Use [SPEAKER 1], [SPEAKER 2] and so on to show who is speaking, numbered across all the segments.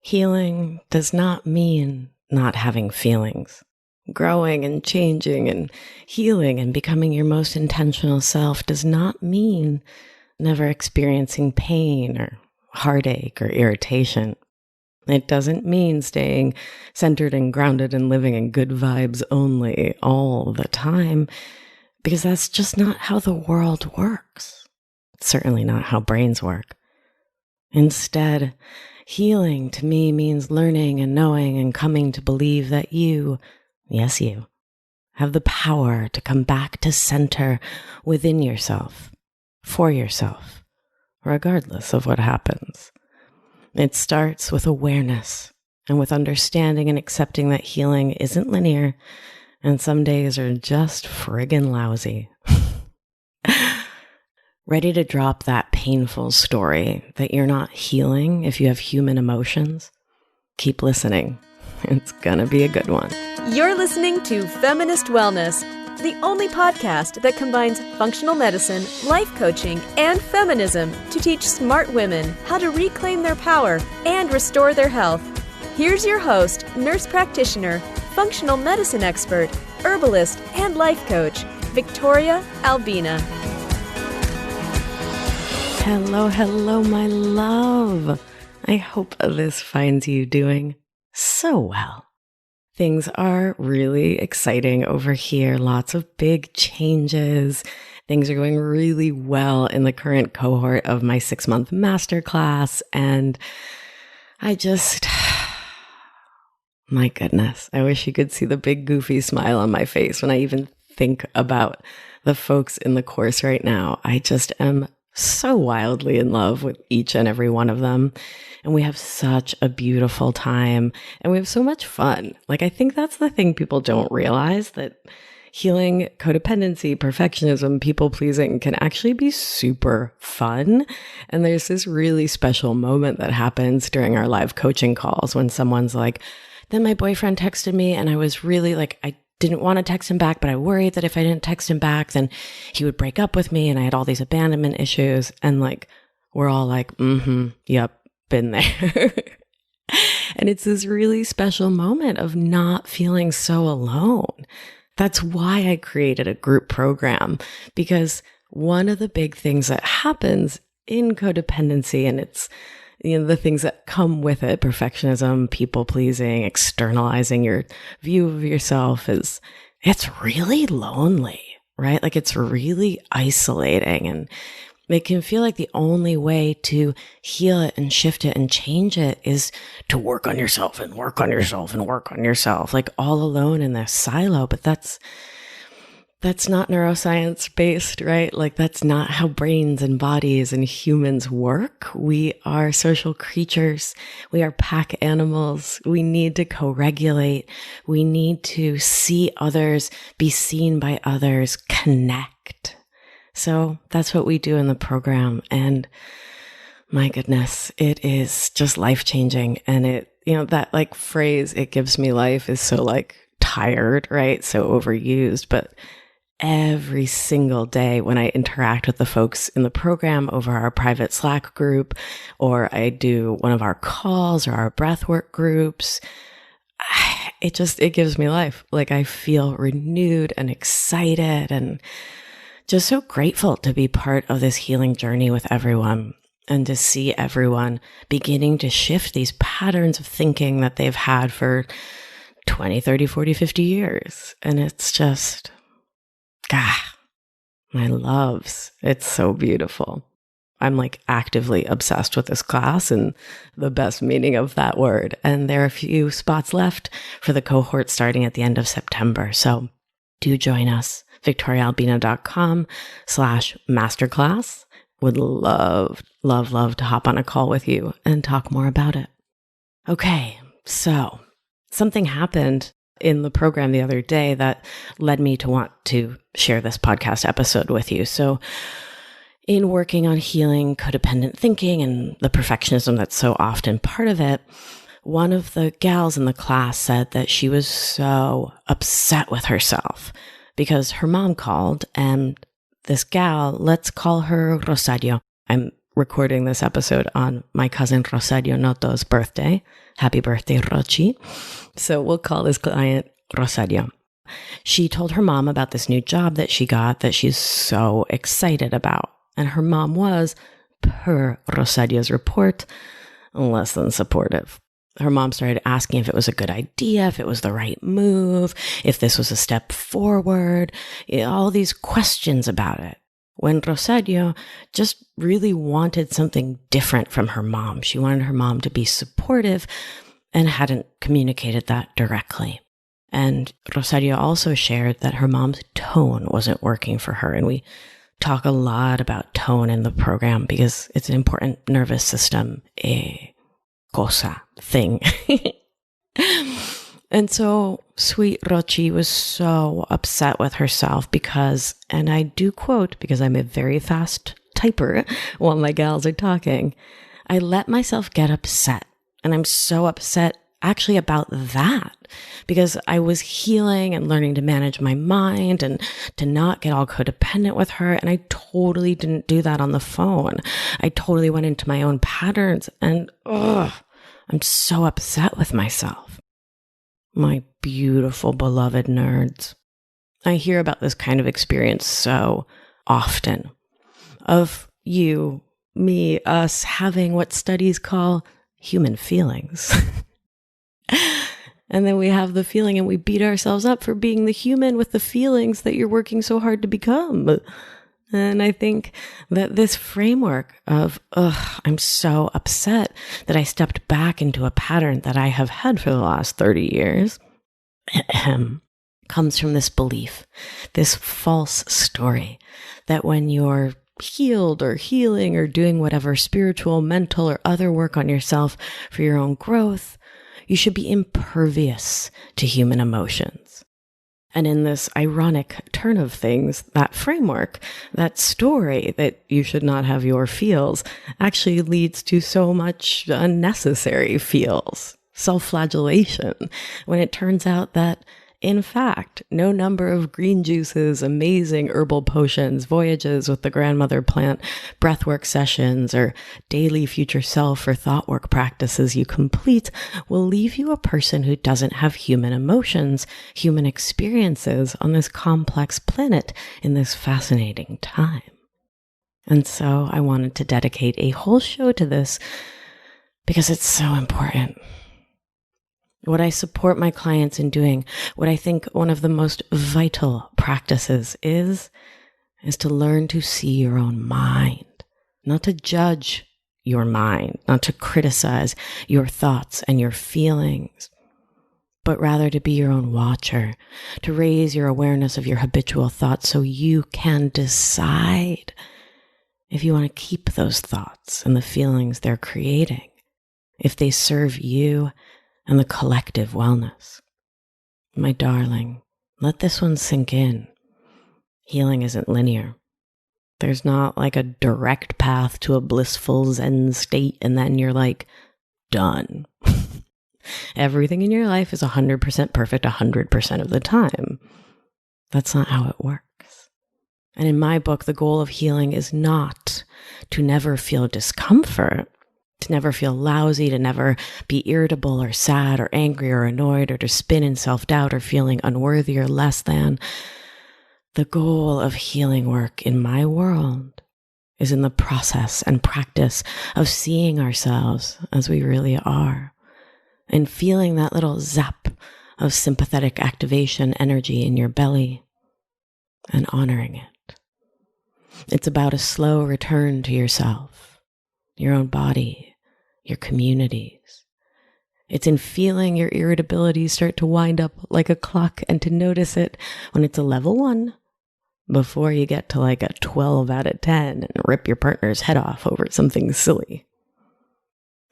[SPEAKER 1] Healing does not mean not having feelings. Growing and changing and healing and becoming your most intentional self does not mean never experiencing pain or heartache or irritation. It doesn't mean staying centered and grounded and living in good vibes only all the time, because that's just not how the world works. It's certainly not how brains work. Instead, healing to me means learning and knowing and coming to believe that you, yes, you, have the power to come back to center within yourself, for yourself, regardless of what happens. It starts with awareness and with understanding and accepting that healing isn't linear and some days are just friggin' lousy. Ready to drop that painful story that you're not healing if you have human emotions? Keep listening. It's gonna be a good one.
[SPEAKER 2] You're listening to Feminist Wellness, the only podcast that combines functional medicine, life coaching, and feminism to teach smart women how to reclaim their power and restore their health. Here's your host, nurse practitioner, functional medicine expert, herbalist, and life coach, Victoria Albina.
[SPEAKER 1] Hello, my love. I hope this finds you doing so well. Things are really exciting over here. Lots of big changes. Things are going really well in the current cohort of my 6-month masterclass. And my goodness, I wish you could see the big goofy smile on my face when I even think about the folks in the course right now. I just am so wildly in love with each and every one of them. And we have such a beautiful time and we have so much fun. I think that's the thing people don't realize, that healing codependency, perfectionism, people pleasing can actually be super fun. And there's this really special moment that happens during our live coaching calls when someone's like, then my boyfriend texted me and I was really I didn't want to text him back, but I worried that if I didn't text him back, then he would break up with me. And I had all these abandonment issues. And we're all yep, been there. And it's this really special moment of not feeling so alone. That's why I created a group program, because one of the big things that happens in codependency, and it's the things that come with it, perfectionism, people pleasing, externalizing your view of yourself, is it's really lonely, right? It's really isolating, and it can feel like the only way to heal it and shift it and change it is to work on yourself and work on yourself and work on yourself, all alone in this silo. But that's not neuroscience based, right? That's not how brains and bodies and humans work. We are social creatures. We are pack animals. We need to co-regulate. We need to see others, be seen by others, connect. So that's what we do in the program. And my goodness, it is just life-changing. And it, that phrase, it gives me life, is so tired, right? So overused. But every single day when I interact with the folks in the program over our private Slack group, or I do one of our calls or our breathwork groups, it gives me life. I feel renewed and excited and just so grateful to be part of this healing journey with everyone, and to see everyone beginning to shift these patterns of thinking that they've had for 20, 30, 40, 50 years. And it's just, my loves. It's so beautiful. I'm actively obsessed with this class in the best meaning of that word. And there are a few spots left for the cohort starting at the end of September. So do join us. VictoriaAlbina.com/masterclass. Would love to hop on a call with you and talk more about it. Okay, so something happened in the program the other day that led me to want to share this podcast episode with you. So in working on healing codependent thinking and the perfectionism that's so often part of it, one of the gals in the class said that she was so upset with herself because her mom called, and this gal, let's call her Rosario. I'm recording this episode on my cousin Rosario Noto's birthday. Happy birthday, Rochi. So we'll call this client Rosario. She told her mom about this new job that she got that she's so excited about. And her mom was, per Rosario's report, less than supportive. Her mom started asking if it was a good idea, if it was the right move, if this was a step forward, all these questions about it. When Rosario just really wanted something different from her mom. She wanted her mom to be supportive and hadn't communicated that directly. And Rosario also shared that her mom's tone wasn't working for her. And we talk a lot about tone in the program because it's an important nervous system thing. And so sweet Rochi was so upset with herself because, and I do quote because I'm a very fast typer while my gals are talking, I let myself get upset. And I'm so upset actually about that because I was healing and learning to manage my mind and to not get all codependent with her. And I totally didn't do that on the phone. I totally went into my own patterns and I'm so upset with myself. My beautiful, beloved nerds. I hear about this kind of experience so often of you, me, us having what studies call human feelings. And then we have the feeling and we beat ourselves up for being the human with the feelings that you're working so hard to become. And I think that this framework of, I'm so upset that I stepped back into a pattern that I have had for the last 30 years, comes from this belief, this false story that when you're healed or healing or doing whatever spiritual, mental, or other work on yourself for your own growth, you should be impervious to human emotions. And in this ironic turn of things, that framework, that story that you should not have your feels actually leads to so much unnecessary feels, self-flagellation, when it turns out that, in fact, no number of green juices, amazing herbal potions, voyages with the grandmother plant, breathwork sessions, or daily future self or thought work practices you complete will leave you a person who doesn't have human emotions, human experiences on this complex planet in this fascinating time. And so I wanted to dedicate a whole show to this because it's so important. What I support my clients in doing, what I think one of the most vital practices is to learn to see your own mind, not to judge your mind, not to criticize your thoughts and your feelings, but rather to be your own watcher, to raise your awareness of your habitual thoughts so you can decide if you want to keep those thoughts and the feelings they're creating, if they serve you and the collective wellness. My darling, let this one sink in. Healing isn't linear. There's not like a direct path to a blissful Zen state and then you're like, done. Everything in your life is 100% perfect 100% of the time. That's not how it works. And in my book, the goal of healing is not to never feel discomfort, to never feel lousy, to never be irritable or sad or angry or annoyed or to spin in self-doubt or feeling unworthy or less than. The goal of healing work in my world is in the process and practice of seeing ourselves as we really are and feeling that little zap of sympathetic activation energy in your belly and honoring it. It's about a slow return to yourself, your own body, your communities. It's in feeling your irritability start to wind up like a clock and to notice it when it's a level 1 before you get to like a 12 out of 10 and rip your partner's head off over something silly.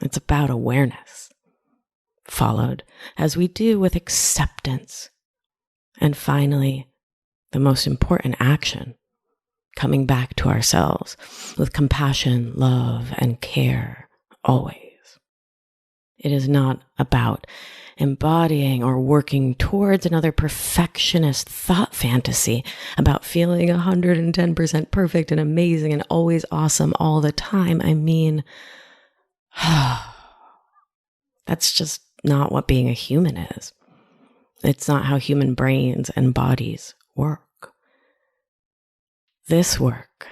[SPEAKER 1] It's about awareness, followed as we do with acceptance. And finally, the most important action, coming back to ourselves with compassion, love, and care always. It is not about embodying or working towards another perfectionist thought fantasy about feeling 110% perfect and amazing and always awesome all the time. I mean, that's just not what being a human is. It's not how human brains and bodies work. This work,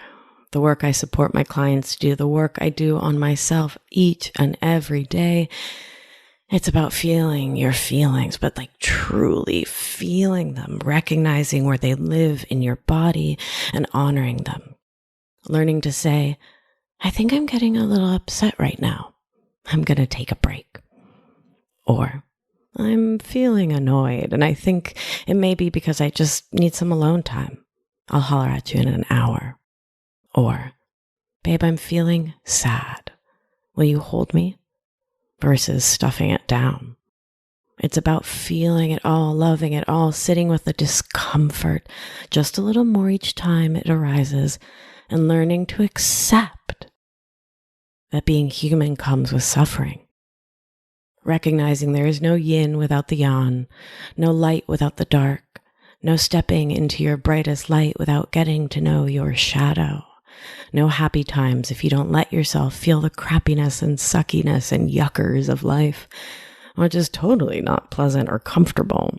[SPEAKER 1] the work I support my clients to do, the work I do on myself each and every day, it's about feeling your feelings, but like truly feeling them, recognizing where they live in your body and honoring them. Learning to say, I think I'm getting a little upset right now. I'm going to take a break. Or I'm feeling annoyed and I think it may be because I just need some alone time. I'll holler at you in an hour. Or, babe, I'm feeling sad. Will you hold me? Versus stuffing it down. It's about feeling it all, loving it all, sitting with the discomfort just a little more each time it arises, and learning to accept that being human comes with suffering. Recognizing there is no yin without the yang, no light without the dark, no stepping into your brightest light without getting to know your shadow. No happy times if you don't let yourself feel the crappiness and suckiness and yuckers of life, which is totally not pleasant or comfortable,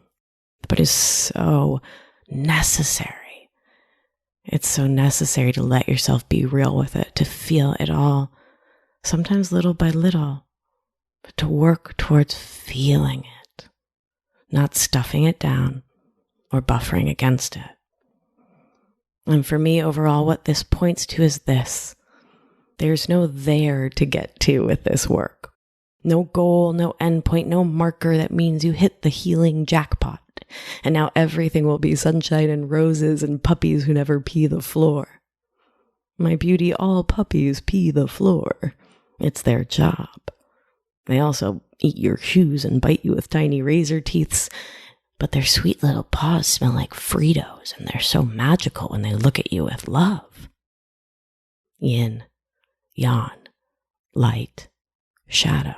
[SPEAKER 1] but is so necessary. It's so necessary to let yourself be real with it, to feel it all, sometimes little by little, but to work towards feeling it, not stuffing it down or buffering against it. And for me, overall, what this points to is this. There's no there to get to with this work. No goal, no endpoint, no marker that means you hit the healing jackpot. And now everything will be sunshine and roses and puppies who never pee the floor. My beauty, all puppies pee the floor. It's their job. They also eat your shoes and bite you with tiny razor teeths. But their sweet little paws smell like Fritos, and they're so magical when they look at you with love. Yin, yang, light, shadow.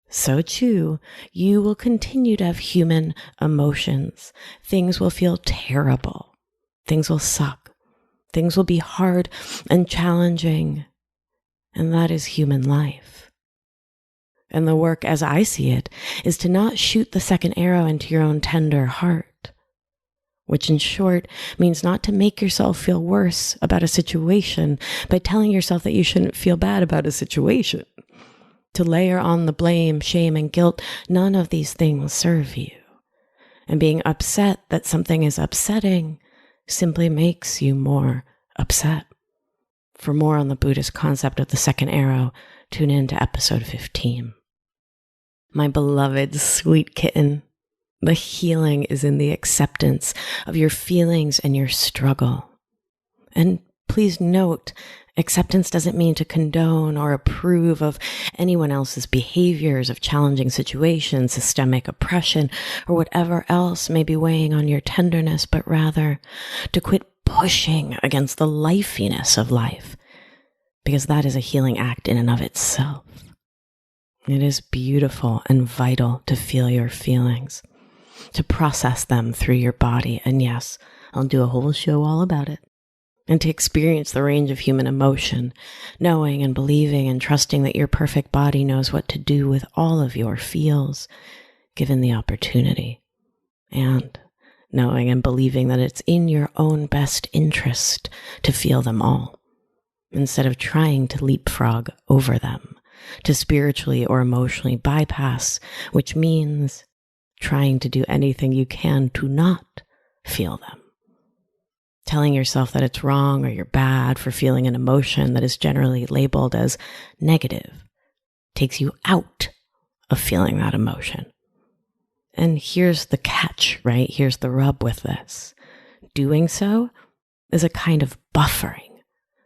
[SPEAKER 1] So too, you will continue to have human emotions. Things will feel terrible. Things will suck. Things will be hard and challenging. And that is human life. And the work, as I see it, is to not shoot the second arrow into your own tender heart, which in short means not to make yourself feel worse about a situation by telling yourself that you shouldn't feel bad about a situation. To layer on the blame, shame, and guilt, none of these things serve you. And being upset that something is upsetting simply makes you more upset. For more on the Buddhist concept of the second arrow, tune in to episode 15. My beloved sweet kitten, the healing is in the acceptance of your feelings and your struggle. And please note, acceptance doesn't mean to condone or approve of anyone else's behaviors, of challenging situations, systemic oppression, or whatever else may be weighing on your tenderness, but rather to quit pushing against the lifiness of life, because that is a healing act in and of itself. It is beautiful and vital to feel your feelings, to process them through your body. And yes, I'll do a whole show all about it. And to experience the range of human emotion, knowing and believing and trusting that your perfect body knows what to do with all of your feels, given the opportunity. And knowing and believing that it's in your own best interest to feel them all, instead of trying to leapfrog over them, to spiritually or emotionally bypass, which means trying to do anything you can to not feel them. Telling yourself that it's wrong or you're bad for feeling an emotion that is generally labeled as negative takes you out of feeling that emotion. And here's the catch, right? Here's the rub with this. Doing so is a kind of buffering,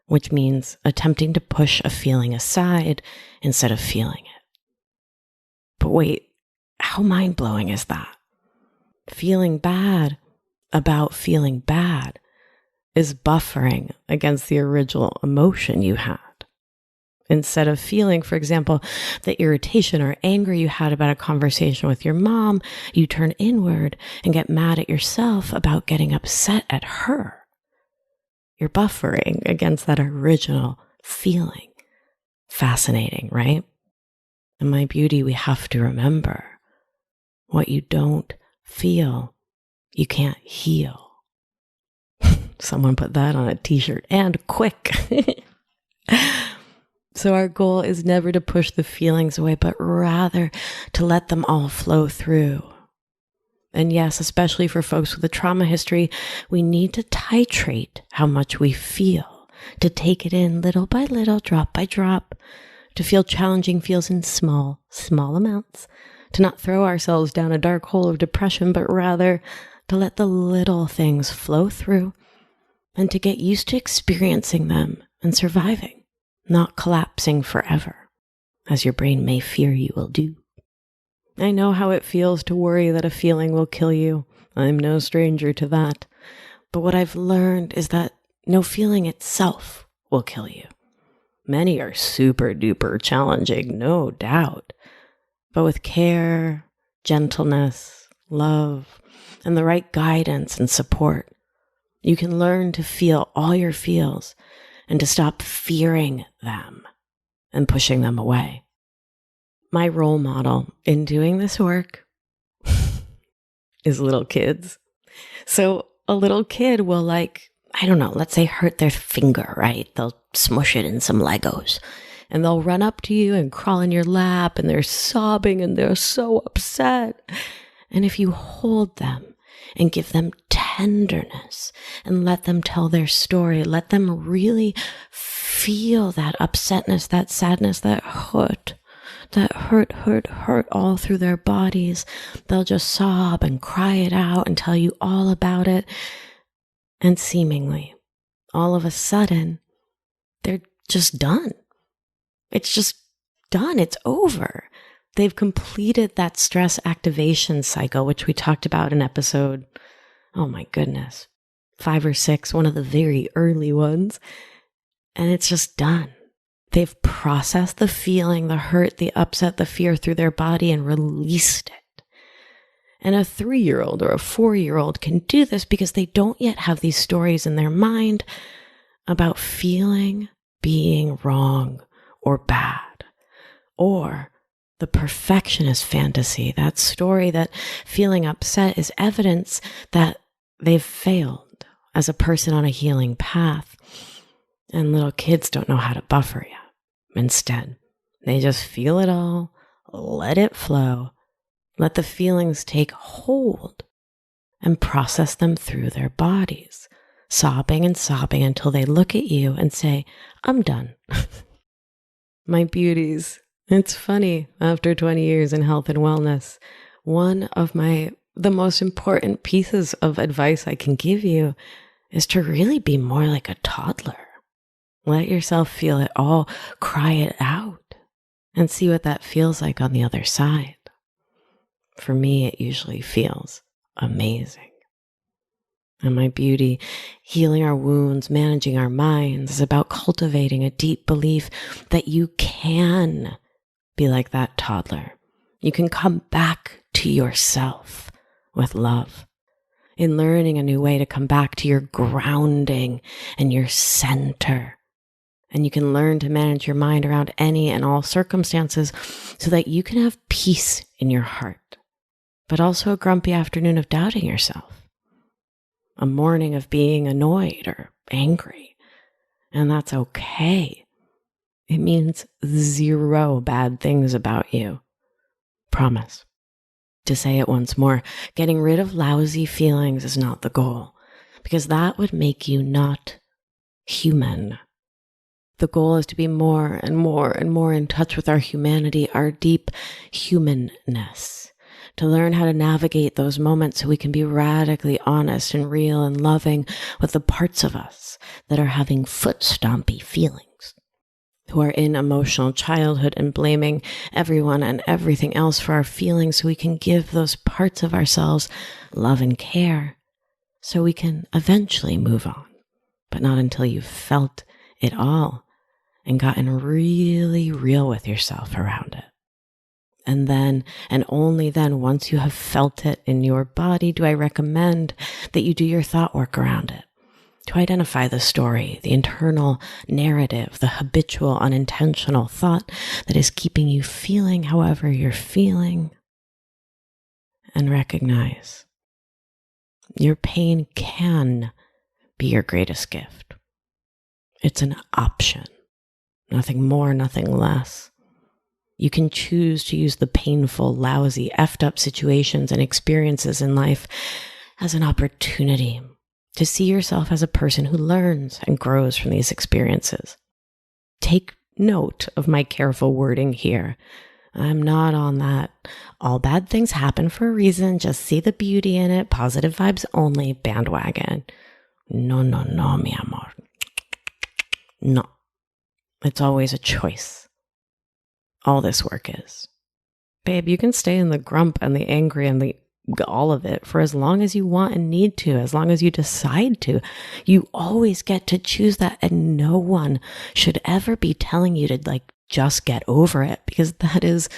[SPEAKER 1] which means attempting to push a feeling aside instead of feeling it. But wait, how mind-blowing is that? Feeling bad about feeling bad is buffering against the original emotion you had. Instead of feeling, for example, the irritation or anger you had about a conversation with your mom, you turn inward and get mad at yourself about getting upset at her. You're buffering against that original feeling. Fascinating, right? And my beauty, we have to remember, what you don't feel, you can't heal. Someone put that on a t-shirt, and quick. So our goal is never to push the feelings away, but rather to let them all flow through. And yes, especially for folks with a trauma history, we need to titrate how much we feel, to take it in little by little, drop by drop, to feel challenging feels in small amounts, to not throw ourselves down a dark hole of depression, but rather to let the little things flow through and to get used to experiencing them and surviving. Not collapsing forever, as your brain may fear you will do. I know how it feels to worry that a feeling will kill you. I'm no stranger to that. But what I've learned is that no feeling itself will kill you. Many are super duper challenging, no doubt. But with care, gentleness, love, and the right guidance and support, you can learn to feel all your feels and to stop fearing them and pushing them away. My role model in doing this work is little kids. So a little kid will let's say hurt their finger, right? They'll smush it in some Legos and they'll run up to you and crawl in your lap and they're sobbing and they're so upset. And if you hold them and give them tenderness and let them tell their story, let them really feel that upsetness, that sadness, that hurt all through their bodies. They'll just sob and cry it out and tell you all about it. And seemingly, all of a sudden, they're just done. It's just done. It's over. They've completed that stress activation cycle, which we talked about in episode, 5 or 6, one of the very early ones. And it's just done. They've processed the feeling, the hurt, the upset, the fear through their body and released it. And a 3-year-old or a 4-year-old can do this because they don't yet have these stories in their mind about feeling being wrong or bad, or the perfectionist fantasy, that story that feeling upset is evidence that they've failed as a person on a healing path. And little kids don't know how to buffer yet. Instead, they just feel it all, let it flow, let the feelings take hold, and process them through their bodies, sobbing and sobbing until they look at you and say, I'm done. My beauties, it's funny, after 20 years in health and wellness, one of the most important pieces of advice I can give you is to really be more like a toddler. Let yourself feel it all, cry it out, and see what that feels like on the other side. For me, it usually feels amazing. And my beauty, healing our wounds, managing our minds is about cultivating a deep belief that you can be like that toddler. You can come back to yourself with love, in learning a new way to come back to your grounding and your center. And you can learn to manage your mind around any and all circumstances so that you can have peace in your heart, but also a grumpy afternoon of doubting yourself, a morning of being annoyed or angry. And that's okay. It means 0 bad things about you. Promise. To say it once more, getting rid of lousy feelings is not the goal, because that would make you not human. The goal is to be more and more and more in touch with our humanity, our deep humanness, to learn how to navigate those moments so we can be radically honest and real and loving with the parts of us that are having foot-stompy feelings, who are in emotional childhood and blaming everyone and everything else for our feelings, so we can give those parts of ourselves love and care so we can eventually move on, but not until you've felt it all and gotten really real with yourself around it. And then, and only then, once you have felt it in your body, do I recommend that you do your thought work around it. To identify the story, the internal narrative, the habitual, unintentional thought that is keeping you feeling however you're feeling. And recognize your pain can be your greatest gift. It's an option. Nothing more, nothing less. You can choose to use the painful, lousy, effed up situations and experiences in life as an opportunity to see yourself as a person who learns and grows from these experiences. Take note of my careful wording here. I'm not on that all bad things happen for a reason, just see the beauty in it, positive vibes only bandwagon. No, mi amor. No. It's always a choice. All this work is. Babe, you can stay in the grump and the angry and all of it for as long as you want and need to, as long as you decide to. You always get to choose that, and no one should ever be telling you to just get over it, because that is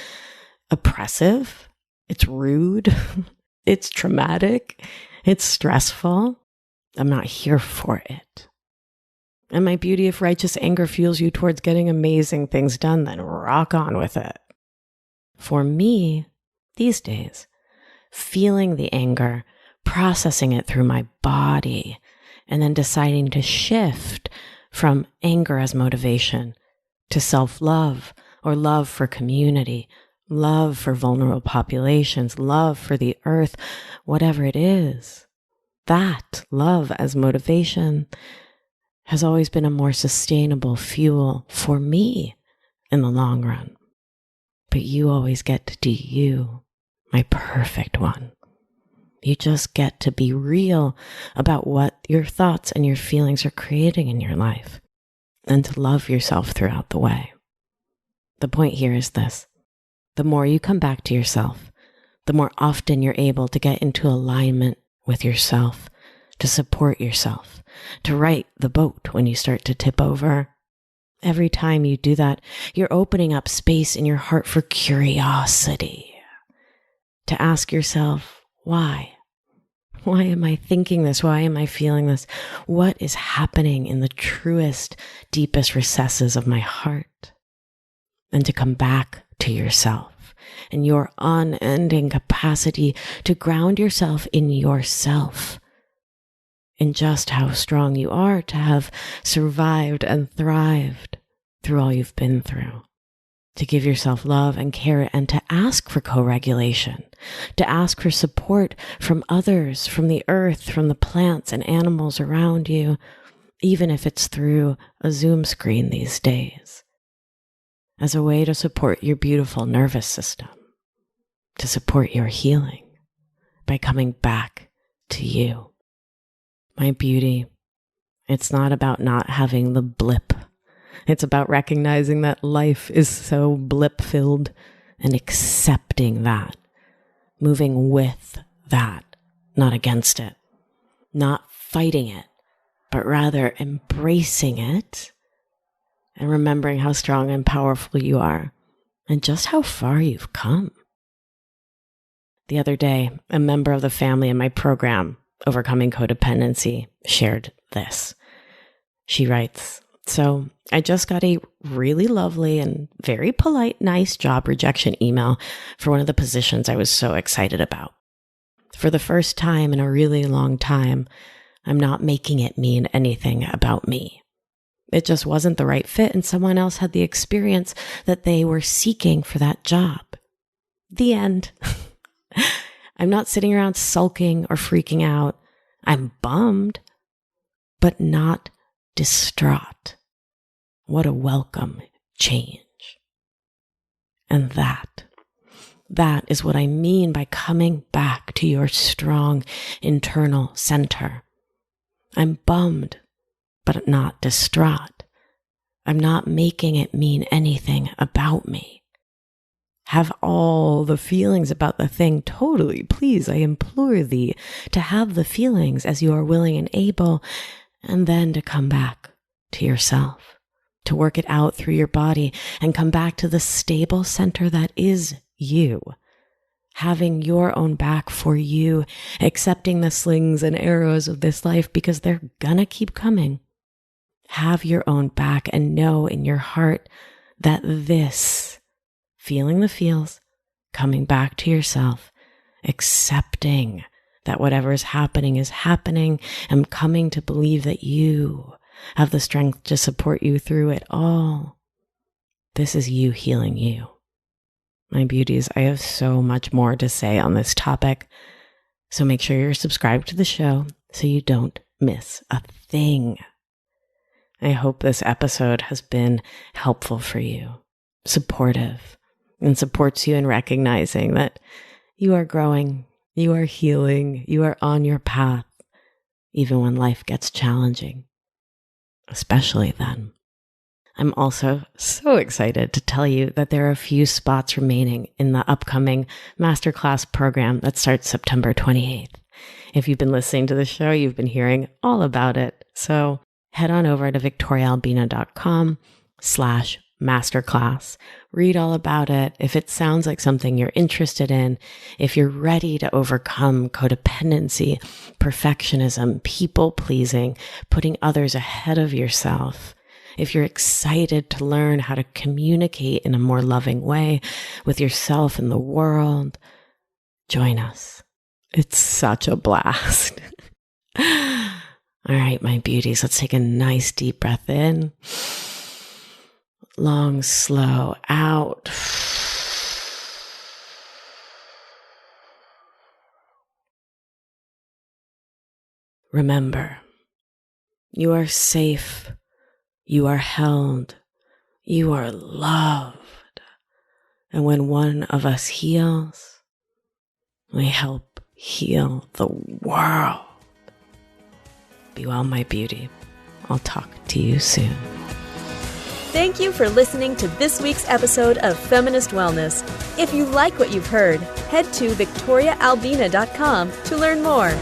[SPEAKER 1] oppressive. It's rude. It's traumatic. It's stressful. I'm not here for it. And my beauty, if righteous anger fuels you towards getting amazing things done, then rock on with it. For me, these days, feeling the anger, processing it through my body, and then deciding to shift from anger as motivation to self-love or love for community, love for vulnerable populations, love for the earth, whatever it is. That love as motivation has always been a more sustainable fuel for me in the long run. But you always get to do you, my perfect one. You just get to be real about what your thoughts and your feelings are creating in your life, and to love yourself throughout the way. The point here is this: the more you come back to yourself, the more often you're able to get into alignment with yourself, to support yourself, to right the boat when you start to tip over. Every time you do that, you're opening up space in your heart for curiosity, to ask yourself, why? Why am I thinking this? Why am I feeling this? What is happening in the truest, deepest recesses of my heart? And to come back to yourself and your unending capacity to ground yourself in yourself, in just how strong you are to have survived and thrived through all you've been through. To give yourself love and care, and to ask for co-regulation, to ask for support from others, from the earth, from the plants and animals around you, even if it's through a Zoom screen these days, as a way to support your beautiful nervous system, to support your healing by coming back to you. My beauty, it's not about not having the blip. It's about recognizing that life is so blip-filled and accepting that, moving with that, not against it, not fighting it, but rather embracing it and remembering how strong and powerful you are and just how far you've come. The other day, a member of the family in my program, Overcoming Codependency, shared this. She writes, "So I just got a really lovely and very polite, nice job rejection email for one of the positions I was so excited about. For the first time in a really long time, I'm not making it mean anything about me. It just wasn't the right fit, and someone else had the experience that they were seeking for that job. The end." I'm not sitting around sulking or freaking out. I'm bummed, but not distraught. What a welcome change. And that is what I mean by coming back to your strong internal center. I'm bummed, but not distraught. I'm not making it mean anything about me. Have all the feelings about the thing, totally. Please, I implore thee to have the feelings as you are willing and able, and then to come back to yourself, to work it out through your body and come back to the stable center that is you. Having your own back for you, accepting the slings and arrows of this life because they're gonna keep coming. Have your own back and know in your heart that this, feeling the feels, coming back to yourself, accepting that whatever is happening, and coming to believe that you have the strength to support you through it all. This is you healing you. My beauties, I have so much more to say on this topic, so make sure you're subscribed to the show so you don't miss a thing. I hope this episode has been helpful for you, supportive, and supports you in recognizing that you are growing, you are healing, you are on your path, even when life gets challenging, especially then. I'm also so excited to tell you that there are a few spots remaining in the upcoming Masterclass program that starts September 28th. If you've been listening to the show, you've been hearing all about it. So head on over to victoriaalbina.com/masterclass. Read all about it. If it sounds like something you're interested in, if you're ready to overcome codependency, perfectionism, people pleasing, putting others ahead of yourself, if you're excited to learn how to communicate in a more loving way with yourself and the world, join us. It's such a blast. All right, my beauties, let's take a nice deep breath in. Long, slow out. Remember, you are safe. You are held. You are loved. And when one of us heals, we help heal the world. Be well, my beauty. I'll talk to you soon.
[SPEAKER 2] Thank you for listening to this week's episode of Feminist Wellness. If you like what you've heard, head to victoriaalbina.com to learn more.